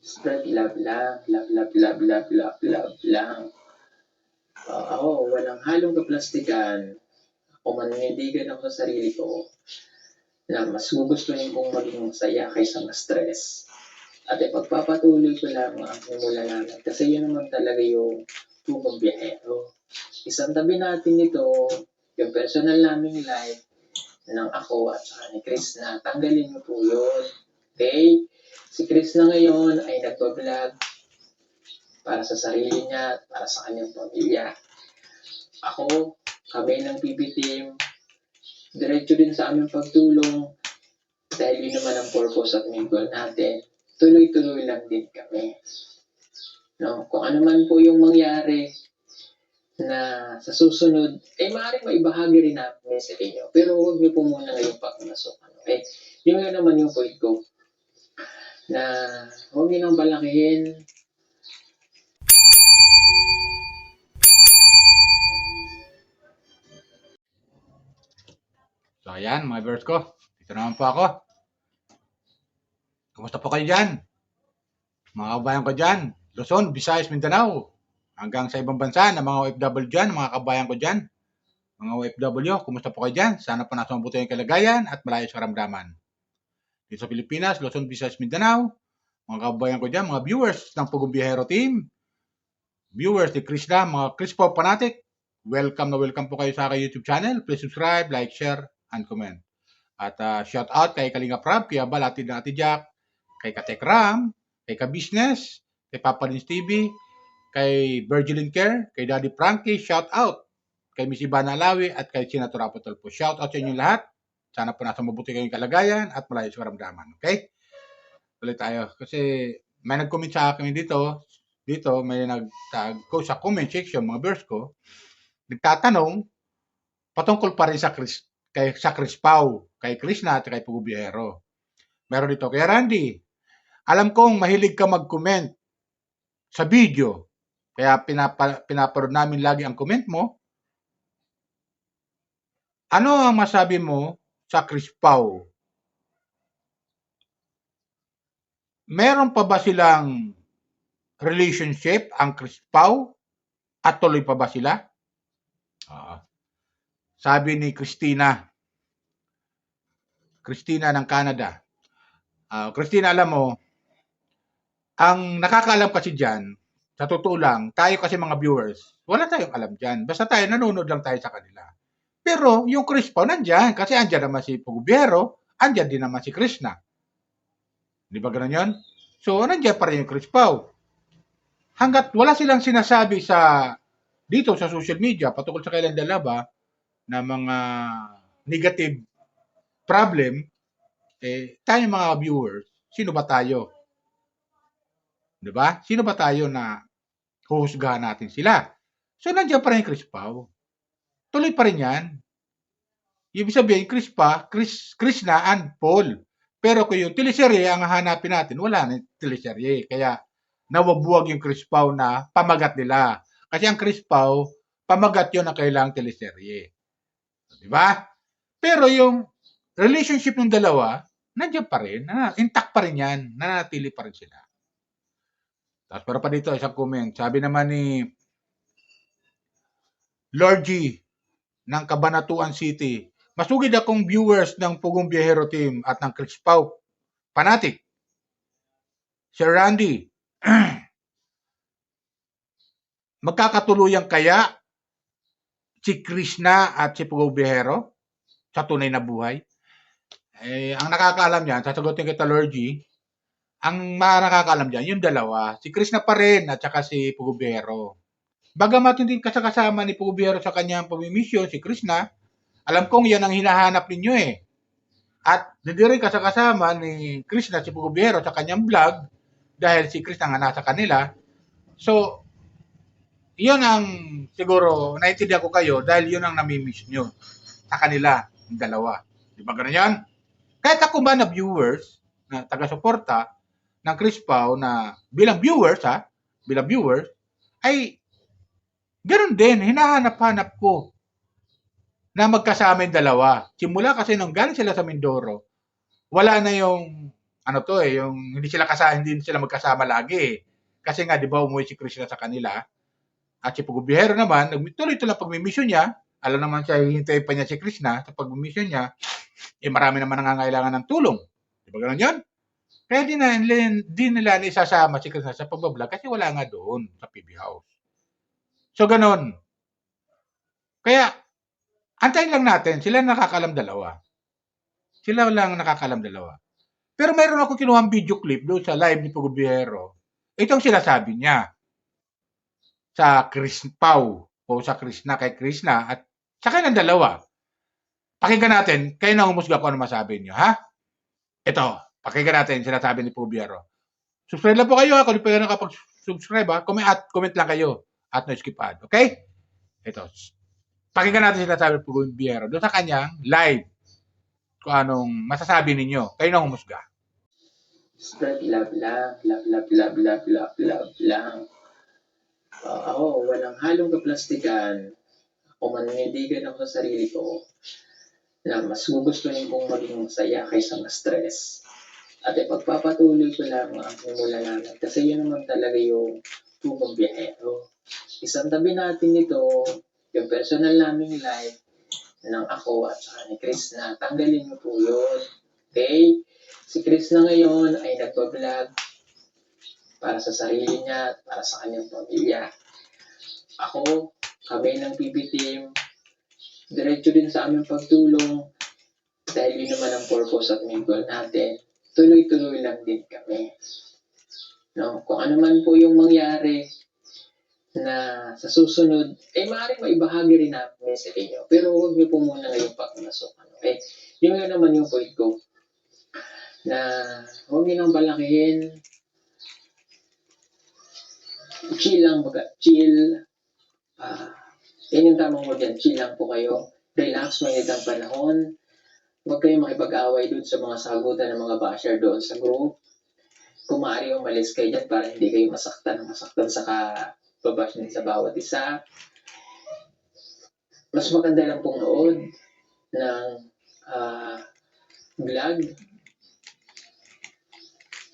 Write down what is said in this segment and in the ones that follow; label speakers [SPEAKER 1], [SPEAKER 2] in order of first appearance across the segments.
[SPEAKER 1] Spread love lang, love, love, love, love, love, love lang. Ako, walang halong kaplastikan. Kung manindigan ako sa sarili ko, na mas gugustuhin kong maging masaya kaysa ma-stress. At ipagpapatuloy ko lang ang simula namin kasi yun naman talaga yung tubong biyahero. Isang tabi natin ito, yung personal naming life ng ako at saka ni Chris na tanggalin mo po yun. Okay? Si Chris na ngayon ay nagbablog para sa sarili niya at para sa kanyang pamilya. Ako, kami ng PB Team, diretso din sa aming pagtulong dahil yun naman ang purpose at main goal natin. Tuloy-tuloy lang din kami. No? Kung ano man po yung mangyari na sa susunod, maaaring maibahagi rin namin sa inyo. Pero huwag niyo po muna ngayong pagmasukan. Okay? Yun nga naman yung point ko. Na huwag niyo nang palakihin.
[SPEAKER 2] So ayan mga viewers ko, dito naman po ako. Kumusta po kayo dyan? Mga kabayan ko dyan, Luzon, Visayas, Mindanao, hanggang sa ibang bansa na mga OFW dyan, mga kabayan ko dyan. Mga OFW, kumusta po kayo dyan? Sana po nasa mabuti yung kalagayan at malayo sa karamdaman. Dito sa Pilipinas, Luzon, Visayas, Mindanao, mga kabayan ko dyan, mga viewers ng Pugong Biyahero Team, viewers ni Chris na, mga Chris Pop Fanatic, welcome na welcome po kayo sa aking YouTube channel. Please subscribe, like, share, and comment. At shout out kay Kalinga Prab, kay Abal, Ati na Ati Jack, kay Katek Ram, kay Ka-Business, kay Papa Lins TV, kay Virgilin Care, kay Daddy Frankie, shout out kay Miss Ivana Alawi at kay Senator Apotol po. Shout out sa inyo lahat. Sana po nasa mabuti kayong kalagayan at malayo sa karamdaman. Okay? Tuloy tayo. Kasi may nag-comment sa akin dito may nagtag ko sa comment section, mga viewers ko, nagtatanong patungkol pa rin sa Chris Pau, kay Krishna at kay Pugo Biyahero. Meron dito, kaya Randy, alam kong mahilig ka mag-comment sa video, kaya pinaparod namin lagi ang comment mo. Ano ang masabi mo sa Chris Pau? Meron pa ba silang relationship ang Chris Pau? At tuloy pa ba sila? Sabi ni Christina ng Canada. Christina, alam mo, ang nakakaalam kasi dyan, sa totoo lang, tayo kasi mga viewers, wala tayong alam dyan. Basta tayo, nanonood lang tayo sa kanila. Pero yung Chris Pau nandyan, kasi andyan naman si Pugo Biyahero, andyan din naman si Krishna. Di ba ganun yun? So, nandyan pa rin yung Chris Pau. Hanggat wala silang sinasabi dito sa social media, patungkol sa kailan dalaba, na mga negative problem, tayo mga viewers, sino ba tayo? Diba? Sino ba tayo na huhusgahan natin sila? So, nandiyan pa rin yung Chris Pau. Tuloy pa rin yan. Ibig sabihin, Krishna and Paul. Pero kung yung teleserye ang hahanapin natin, wala na teleserye. Kaya, nawabuwag yung Chris Pau na pamagat nila. Kasi ang Chris Pau, pamagat yun ang kailangang teleserye. Diba? Pero yung relationship ng dalawa, nandiyan pa rin. Intact pa rin yan. Nanatili pa rin sila. Tapos para pa dito, isang comment. Sabi naman ni Lord G ng Cabanatuan City, masugid akong viewers ng Pugong Biyahero Team at ng Chris Pau Fanatic. Sir Randy, magkakatuluyan kaya si Krishna at si Pugong Biyahero sa tunay na buhay? Ang nakakaalam yan, sasagutin kita Lord G, ang nakakaalam dyan, yung dalawa, si Krishna pa rin at saka si Pugo Biyahero. Bagamat hindi kasama ni Pugo Biyahero sa kanyang pamimisyon, si Krishna, alam kong yan ang hinahanap ninyo eh. At hindi rin kasama ni Krishna si Pugo Biyahero sa kanyang vlog dahil si Krishna nga nasa kanila. So, yun ang siguro naintindihan ko kayo dahil yun ang namimiss nyo sa kanila, yung dalawa. Di ba ganun yan? Kahit ako ba na viewers, na taga-suporta, ng Chris Pau na bilang viewers ay ganoon din, hinahanap-hanap ko na magkasama yung dalawa. Simula kasi nung galing sila sa Mindoro, wala na yung ano to eh, yung hindi sila magkasama lagi eh. Kasi nga, di ba, umuwi si Krishna sa kanila. At si Pugubihero naman, tuloy-tuloy lang pagmimisyon niya. Alam naman siya, hihintay pa niya si Krishna sa pagmimisyon niya. Eh, marami naman nangangailangan ng tulong. Di ba ganun yun? Kaya di nila isasama si Krishna sa pagbablog kasi wala nga doon sa PB House. So, ganun. Kaya, antayin lang natin. Sila nakakalam dalawa. Sila lang nakakalam dalawa. Pero mayroon ako kinuhang video clip doon sa live ni Pugubihero. Itong sinasabi niya sa Pau o sa Krishna kay Krishna at sa kanilang dalawa. Pakinggan natin, kayo na humusga kung ano masabi niyo, ha? Ito, pakinggan natin sinasabi ni Pugubihero. Subscribe lang po kayo ha, kung di pa kayo nakapag-subscribe ha, comment lang kayo at no skip ad, okay? Ito, pakinggan natin sinasabi ni Pugubihero doon sa kanyang live kung anong masasabi ninyo. Kayo na humusga.
[SPEAKER 1] Spread love lang, love lang. Ako, walang halong kaplastikan. Ako manindigan ako sa sarili ko na mas gugustuhin kong maging masaya kaysa ma-stress. At ipagpapatuloy ko lang ang nimulalangan kasi yun naman talaga yung tubong biyahero. Isang tabi natin ito, yung personal naming life ng ako at saka ni Chris na tanggalin mo po yun. Okay? Si Chris na ngayon ay nagpa-vlog para sa sarili niya at para sa kanyang pamilya. Ako, kami ng PB team, diretso din sa aming pagtulong dahil yun naman ang purpose at main goal natin. Tuloy-tuloy lang din kami. No? Kung ano man po yung mangyari na sa susunod, maaaring maibahagi rin namin sa inyo. Pero huwag niyo po muna ngayong pagmasukan. Okay? Yun nga naman yung point ko. Na huwag niyo nang balakihin. Chill lang baga. Chill. Yan yung tamang word yan. Chill lang po kayo. Relax, mainit ang panahon. Huwag kayong makipag-away dun sa mga sagutan ng mga basher doon sa group. Kung maaari umalis kayo dyan para hindi kayo masaktan sa babash din sa bawat isa. Mas maganda lang pong nood ng vlog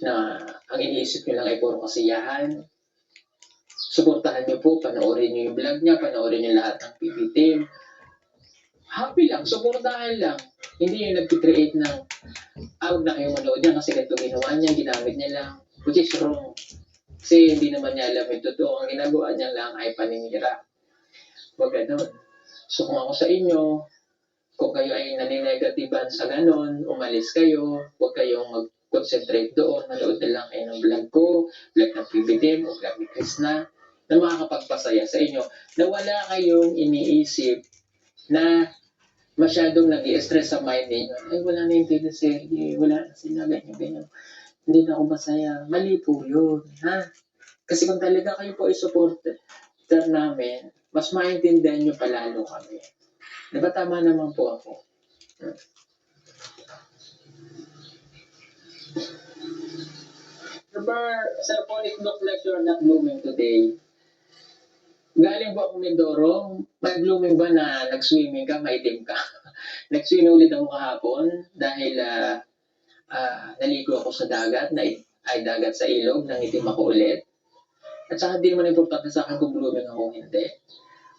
[SPEAKER 1] na ang iniisip nyo lang ay puro kasiyahan. Suportahan nyo po, panoorin nyo yung vlog niya, panoorin nyo lahat ng PB team. Happy lang, suportahan lang. Hindi yung nag-create ng huwag na kayong manood niya kasi ganito ginawa niya, ginamit niya lang. Which is wrong. Kasi hindi naman niya alam yung totoo. Ang ginagawa niya lang ay paninira. Huwag ganun. So kung ako sa inyo, kung kayo ay naninegatiban sa ganun, umalis kayo, huwag kayong mag-concentrate doon, manood na lang kayo ng vlog ko, vlog ng PB team, o vlog ni Krishna, na makakapagpasaya sa inyo, na wala kayong iniisip na masyadong nag-i-stress sa mind ninyo. Ay, wala na yung teleserye, wala na sila, ganyan. Hindi na ako masaya. Mali po yun, ha? Kasi kung talaga kayo po ay supporter namin, mas maintindihan nyo palalo kami. Diba tama naman po ako? Sir Paul, it looks like you're not blooming today. Galing po ako Mindoro, may blooming ba na nag-swimming ka, maitim ka? Nag-swimming ulit ako kahapon dahil naligo ako sa dagat, ay dagat sa ilog, nangitim ako ulit. At saka hindi naman importante sa akin kung blooming ako hindi.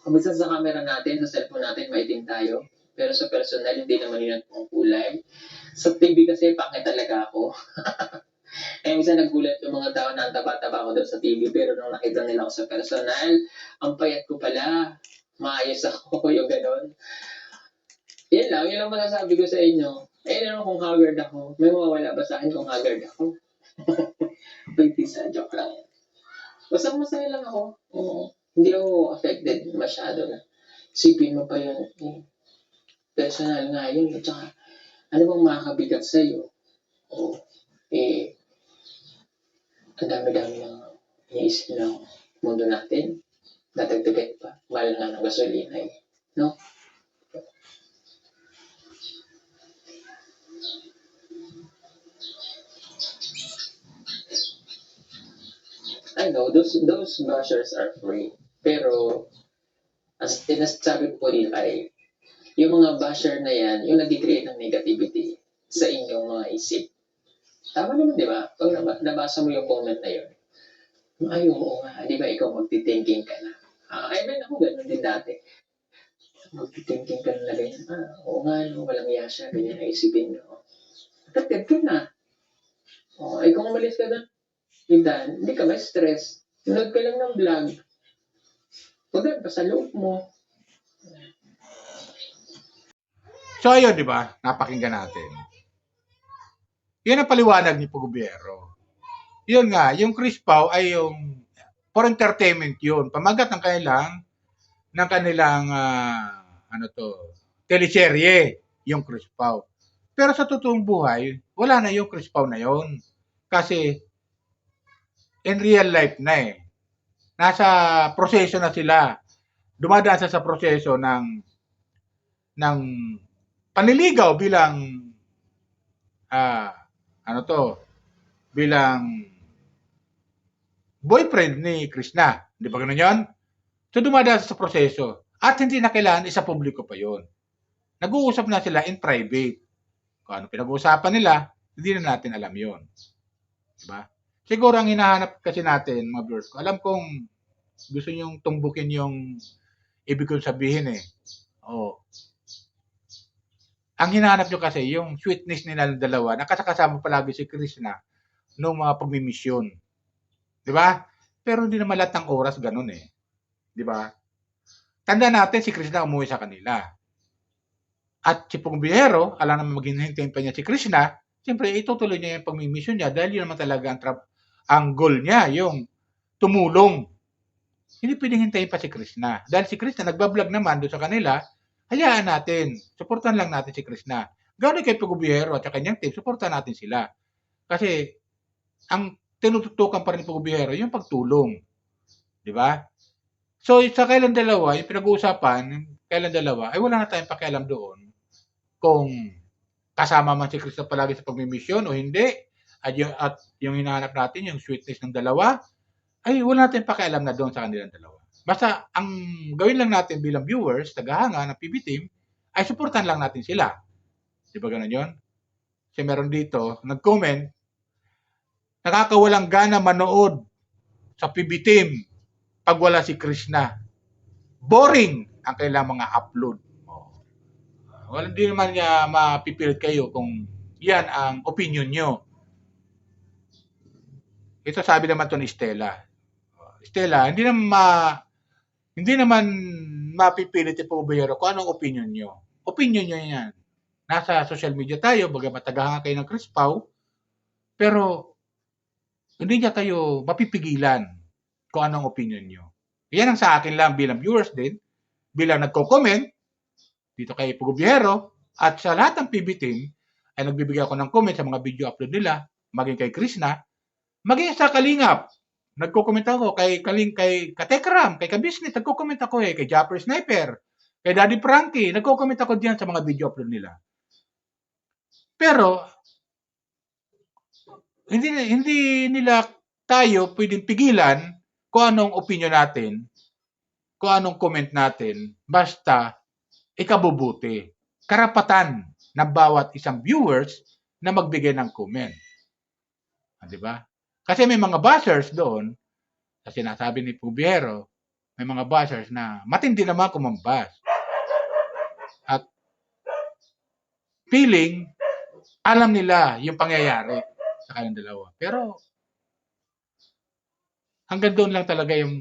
[SPEAKER 1] Kung minsan sa camera natin, sa cellphone natin, maitim tayo. Pero sa personal, hindi naman yun ang kulay. Sa TV kasi, pangit talaga ako. Minsan nagulat yung mga tao na ang taba-taba ako doon sa TV, pero nung nakita nila ako sa personal, ang payat ko pala, maayos ako, yung ganon. Yun lang masasabi ko sa inyo. Ayun kung haggard ako. May mawawala ba sa akin kung haggard ako? Pagtisa, joke lang yan. Basta masaya lang ako. Hindi ako affected masyado na. Sipin mo pa yun. Personal nga yun. At saka, ano bang makakabigat sa'yo? Ang dami-dami ng iniisip ng mundo natin. Dadagdagan pa. Mahal nga ng gasolina eh. No? I know, those bashers are free. Pero, as sinasabi ko rin ay, yung mga basher na yan, yung nag-create ng negativity sa inyong mga isip. Tama naman, di ba? Pag nabasa mo yung comment na yun, ay, oo nga, di ba ikaw magti-thinking ka na? I mean, ako ganun din dati. Magti-thinking ka na ganyan. Oo nga, no, walang iya siya, ganyan ang isipin nyo. Affected ka na. Ay, kung umalis ka na, hindi ka ma-stress. Sunod ka lang ng vlog. Pagod pa sa loob mo.
[SPEAKER 2] So ayun, di ba? Napakinggan natin. Yan ang paliwanag ni Pugobiero. Yun nga, yung Chris Pao ay yung for entertainment yun. Pamagat ng kanilang teleserye, yung Chris Pao. Pero sa totoong buhay, wala na yung Chris Pao na yun. Kasi in real life na eh. Nasa proseso na sila. Dumadaan sa proseso ng panliligaw bilang bilang boyfriend ni Krishna. Di ba ganun yun? So dumadaan sa proseso. At hindi na kailangan isa publiko pa yun. Nag-uusap na sila in private. Kung ano pinag-uusapan nila, hindi na natin alam yun. Diba? Siguro ang hinahanap kasi natin, mga viewers ko, alam kong gusto nyong tumbukin yung ibig kong sabihin eh. Ang hinahanap nyo kasi, yung sweetness nila ng dalawa, nakasakasama palagi si Krishna noong mga pagmimisyon. Diba? Pero hindi naman lahat ng oras ganun eh. Diba? Tanda natin si Krishna umuwi sa kanila. At si Pugobiero, alam naman maghihintayin pa niya si Krishna, siyempre itutuloy niya yung pagmimission niya dahil yun naman talaga ang goal niya, yung tumulong. Hindi pwedeng hintayin pa si Krishna. Dahil si Krishna nagbablog naman doon sa kanila, hayaan natin. Suportahan lang natin si Krishna. Gano'n kay Pugobiero at sa kanyang team, suportahan natin sila. Kasi ang tinututukan pa rin ni Pugobiero yung pagtulong. Di ba? So, sa kailan dalawa, yung pinag-uusapan, kailan dalawa, ay wala na tayong pakialam doon kung kasama man si Krishna palagi sa pagmimisyon o hindi, at yung hinahanap natin, yung sweetness ng dalawa, ay wala natin pakialam na doon sa kanilang dalawa. Basta, ang gawin lang natin bilang viewers, tagahanga ng PB Team, ay supportan lang natin sila. Di ba ganun yun? Kasi meron dito, nag-comment, nakakawalang gana manood sa PB Team pag wala si Krishna. Boring ang kailang mga upload. Well, hindi naman niya mapipilit kayo kung yan ang opinion nyo. Ito sabi naman to ni Stella. Stella, hindi naman mapipilit yung Pugobiero kung anong opinion nyo. Opinion nyo yan. Nasa social media tayo, bagamat tagahanga kayo ng Chris Pao, pero hindi niya kayo mapipigilan kung anong opinion nyo. Yan ang sa akin lang bilang viewers din, bilang nagko-comment dito kay Pugobiero at sa lahat ng PB Team ay nagbibigay ako ng comment sa mga video upload nila, maging kay Krishna, maging sa Kalingap. Nagko-comment ako kay Katekram, kay Kabisnes, nagko-comment ako kay Japper Sniper, kay Daddy Frankie, nagko-comment ako diyan sa mga video upload nila. Pero hindi nila tayo pwedeng pigilan kung anong opinion natin, kung anong comment natin, basta ikabubuti. Karapatan ng bawat isang viewers na magbigay ng comment. Di ba? Kasi may mga bashers doon, sa sinasabi ni Pugobiero, may mga bashers na matindi naman kumambas. At feeling, alam nila yung pangyayari sa kanilang dalawa. Pero hanggang doon lang talaga yung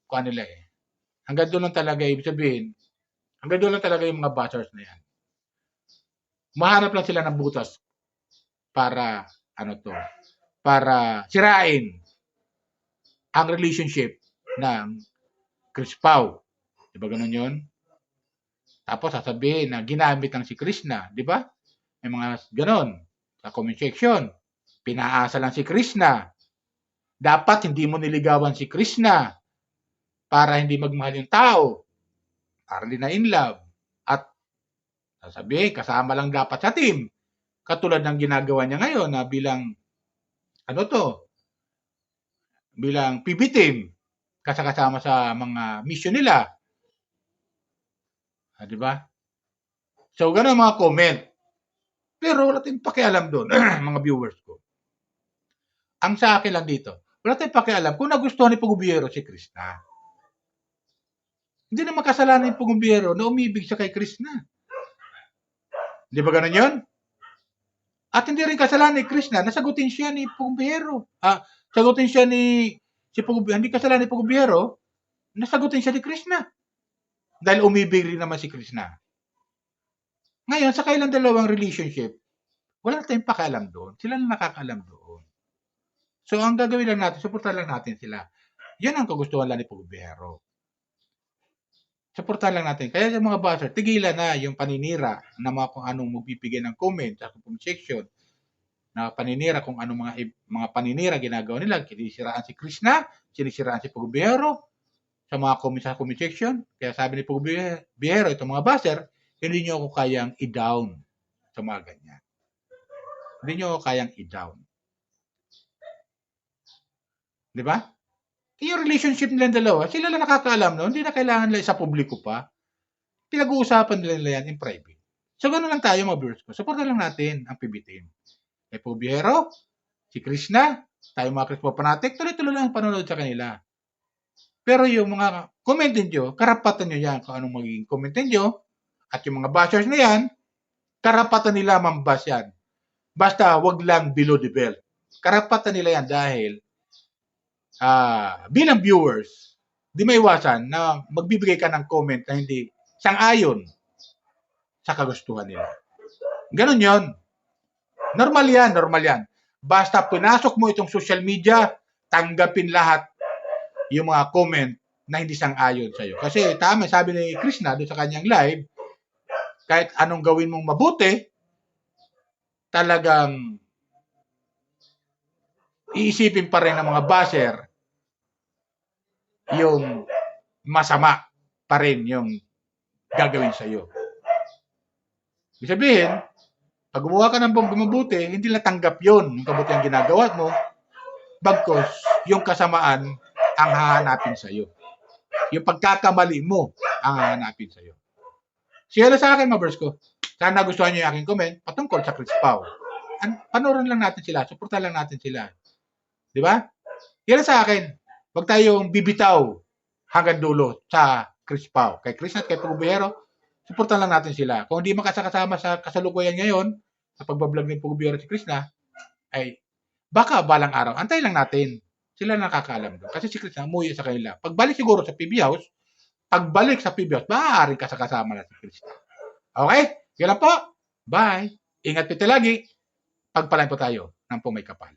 [SPEAKER 2] kuha nila eh. Hanggang doon lang talaga, ibig sabihin, hanggang doon lang talaga yung mga bashers na yan. Mahanap lang sila ng butas para para sirain ang relationship ng Chris Pao. Di ba ganun yun? Tapos sasabihin na ginamit ng si Krishna, di ba? May mga ganun sa comment section. Pinaasa lang si Krishna. Dapat hindi mo niligawan si Krishna para hindi magmahal yung tao. Para hindi na in love. At sasabihin, kasama lang dapat sa team. Katulad ng ginagawa niya ngayon na bilang bilang PB Team, kasama sa mga mission nila. Di ba? So, ganun mga comment. Pero wala tayong pakialam doon, mga viewers ko. Ang sa akin lang dito, wala tayong pakialam kung nagustuhan ni Pugobiero si Krishna. Hindi naman kasalanan ni Pugobiero na umibig siya kay Krishna. Di ba ganun yun? At hindi rin kasalanan ni Krishna na sagutin siya ni Pugobiero. Sagutin siya si Pugobiero. Hindi kasalanan ni Pugobiero na sagutin siya ni Krishna. Dahil umibig rin naman si Krishna. Ngayon, sa kailang dalawang relationship, wala tayong pakialam doon. Sila na nakakaalam doon. So, ang gagawin lang natin, suportahan lang natin sila. Yan ang kagustuhan lang ni Pugobiero. Suportahan lang natin. Kaya yung mga buzzer, tigilan na yung paninira na mga kung anong magbibigay ng comment sa comment section, na paninira kung anong mga paninira ginagawa nila. Sinisiraan si Krishna, sinisiraan si Pugobiero sa mga comment sa comment section. Kaya sabi ni Pugobiero, itong mga buzzer, hindi nyo ako kayang i-down sa mga ganyan. Hindi nyo ako kayang i-down. Di ba? Yung relationship nilang dalawa, sila lang nakakaalam no? Hindi na kailangan nila sa publiko pa. Pinag-uusapan nila yan in private. So, gano'n lang tayo mga viewers ko. Supportan lang natin ang PBTN. Kay Pugobiero, si Krishna, tayo mga Krishna fanatic, tuloy-tuloy lang ang panonood sa kanila. Pero yung mga comment nyo, karapatan nyo yan kung anong magiging comment nyo. At yung mga bashers na yan, karapatan nila mambas yan. Basta wag lang below the belt. Karapatan nila yan dahil bilang viewers, di maiwasan na magbibigay ka ng comment na hindi sang-ayon sa kagustuhan nila. Ganon yon. Normal yan. Basta pinasok mo itong social media, tanggapin lahat yung mga comment na hindi sang-ayon sa'yo. Kasi tama, sabi ni Krishna doon sa kanyang live, kahit anong gawin mong mabuti, talagang iisipin pa rin ng mga buzzer yung masama pa rin yung gagawin sa'yo. Ibig sabihin, pag gumawa ka ng mabuti, hindi lang tanggap yun, yung kabutihan ginagawa mo, bagkos yung kasamaan ang hahanapin sa'yo. Yung pagkakamali mo ang hahanapin sa'yo. Share sa akin, mga bros ko. Sana nagustuhan nyo yung aking comment patungkol sa Chris Pao. Panoorin lang natin sila, suportahan lang natin sila. Di ba? Yan sa akin. Huwag tayong bibitaw hanggang dulo sa Chris Pao. Kay Chris at kay Pugobiero, suportahan lang natin sila. Kung hindi makasakasama sa kasalukuyan ngayon, sa pagbablog ni Pugobiero si Chris ay baka balang araw. Antay lang natin. Sila nakakaalam doon. Kasi si Chris umuwi sa kanila. Pagbalik siguro sa PB House, maaaring kasakasama na si Chris. Okay? Yan lang po. Bye. Ingat po lagi. Pagpalain po tayo ng pumay kapal.